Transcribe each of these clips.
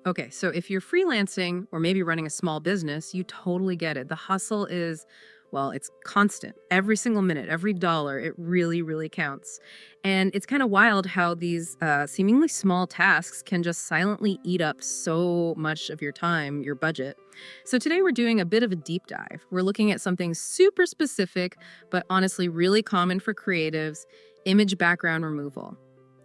Okay, so if you're freelancing or maybe running a small business, you totally get it. The hustle is, well, it's constant. Every single minute, every dollar, it really, really counts. And it's kind of wild how these seemingly small tasks can just silently eat up so much of your time, your budget. So today we're doing a bit of a deep dive. We're looking at something super specific, but honestly really common for creatives: image background removal.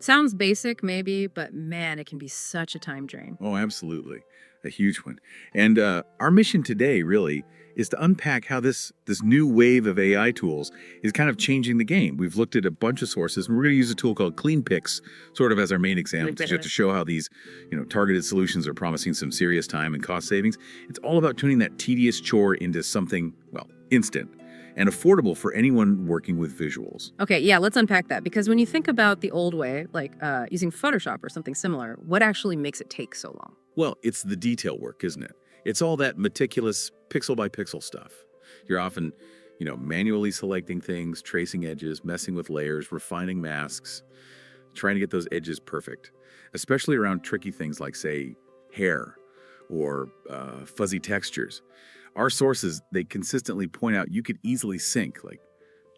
Sounds basic, maybe, but man, it can be such a time drain. Oh, absolutely. A huge one. And our mission today really is to unpack how this new wave of AI tools is kind of changing the game. We've looked at a bunch of sources, and we're going to use a tool called CleanPix sort of as our main example to show how these, targeted solutions are promising some serious time and cost savings. It's all about turning that tedious chore into something, well, instant and affordable for anyone working with visuals. Okay, yeah, let's unpack that because when you think about the old way, like using Photoshop or something similar, what actually makes it take so long? Well, it's the detail work, isn't it? It's all that meticulous pixel by pixel stuff. You're often, manually selecting things, tracing edges, messing with layers, refining masks, trying to get those edges perfect, especially around tricky things like, say, hair or fuzzy textures. Our sources, they consistently point out you could easily sink like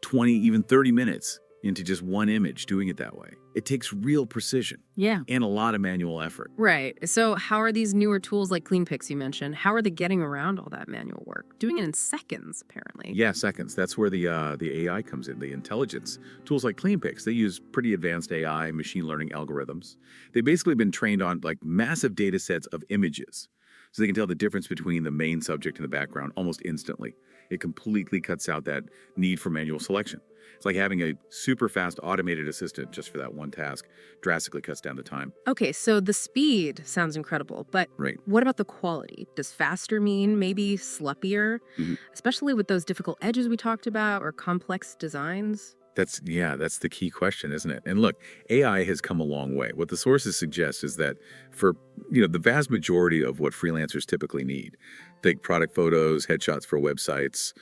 20, even 30 minutes into just one image doing it that way. It takes real precision Yeah. and a lot of manual effort. Right. So how are these newer tools like CleanPix you mentioned, how are they getting around all that manual work? Doing it in seconds, apparently. Yeah, seconds. That's where the AI comes in, the intelligence. Tools like CleanPix, they use pretty advanced AI, machine learning algorithms. They've basically been trained on like massive data sets of images. So they can tell the difference between the main subject and the background almost instantly. It completely cuts out that need for manual selection. It's like having a super fast automated assistant just for that one task. Drastically cuts down the time. Okay, so the speed sounds incredible, but Right. what about the quality? Does faster mean maybe sloppier, Mhm. especially with those difficult edges we talked about or complex designs? That's the key question, isn't it? And look, AI has come a long way. What the sources suggest is that for, the vast majority of what freelancers typically need, think product photos, headshots for websites,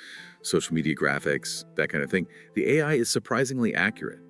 social media graphics, that kind of thing, the AI is surprisingly accurate.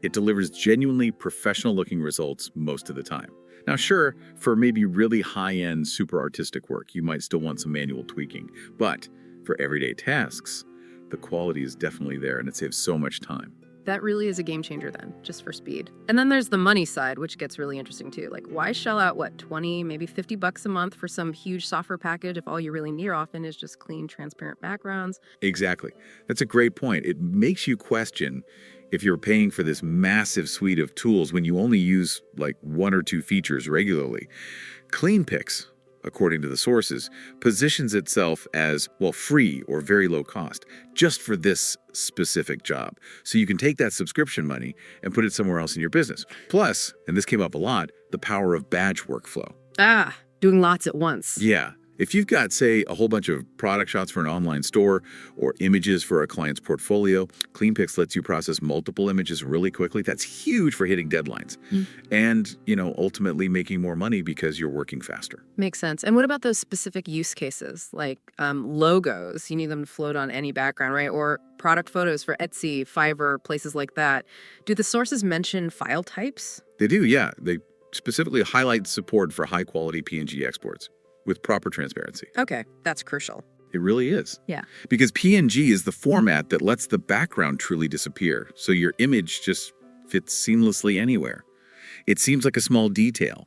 It delivers genuinely professional looking results most of the time. Now, sure, for maybe really high-end, super artistic work, you might still want some manual tweaking, but for everyday tasks, the quality is definitely there and it saves so much time. That really is a game changer then, just for speed. And then there's the money side, which gets really interesting too. Like, why shell out, what, 20, maybe 50 bucks a month for some huge software package if all you really need often is just clean, transparent backgrounds? Exactly. That's a great point. It makes you question if you're paying for this massive suite of tools when you only use like one or two features regularly. CleanPix, according to the sources, positions itself as, well, free or very low cost, just for this specific job. So you can take that subscription money and put it somewhere else in your business. Plus, and this came up a lot, the power of batch workflow. Ah, doing lots at once. Yeah. If you've got, say, a whole bunch of product shots for an online store or images for a client's portfolio, CleanPix lets you process multiple images really quickly. That's huge for hitting deadlines and, ultimately making more money because you're working faster. Makes sense. And what about those specific use cases, like logos? You need them to float on any background, right? Or product photos for Etsy, Fiverr, places like that. Do the sources mention file types? They do, yeah. They specifically highlight support for high-quality PNG exports with proper transparency. Okay, that's crucial. It really is. Yeah. Because PNG is the format that lets the background truly disappear, so your image just fits seamlessly anywhere. It seems like a small detail,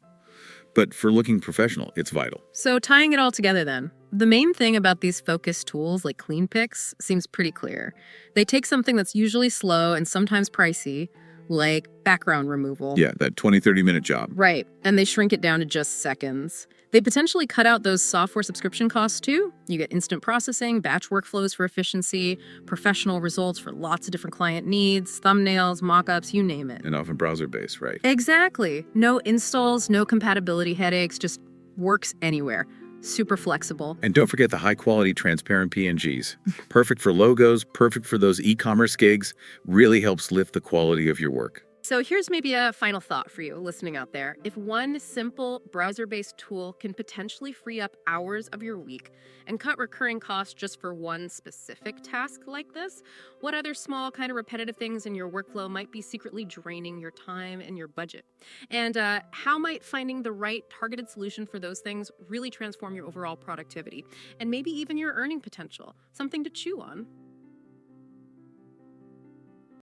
but for looking professional, it's vital. So tying it all together then, the main thing about these focus tools like CleanPix seems pretty clear. They take something that's usually slow and sometimes pricey, like background removal. Yeah, that 20, 30-minute job. Right, and they shrink it down to just seconds. They potentially cut out those software subscription costs too. You get instant processing, batch workflows for efficiency, professional results for lots of different client needs, thumbnails, mockups, you name it. And often browser-based, right? Exactly. No installs, no compatibility headaches, just works anywhere. Super flexible. And don't forget the high-quality, transparent PNGs. Perfect for logos, perfect for those e-commerce gigs, really helps lift the quality of your work. So here's maybe a final thought for you listening out there. If one simple browser based tool can potentially free up hours of your week and cut recurring costs just for one specific task like this, what other small, kind of repetitive things in your workflow might be secretly draining your time and your budget? And how might finding the right targeted solution for those things really transform your overall productivity and maybe even your earning potential? Something to chew on.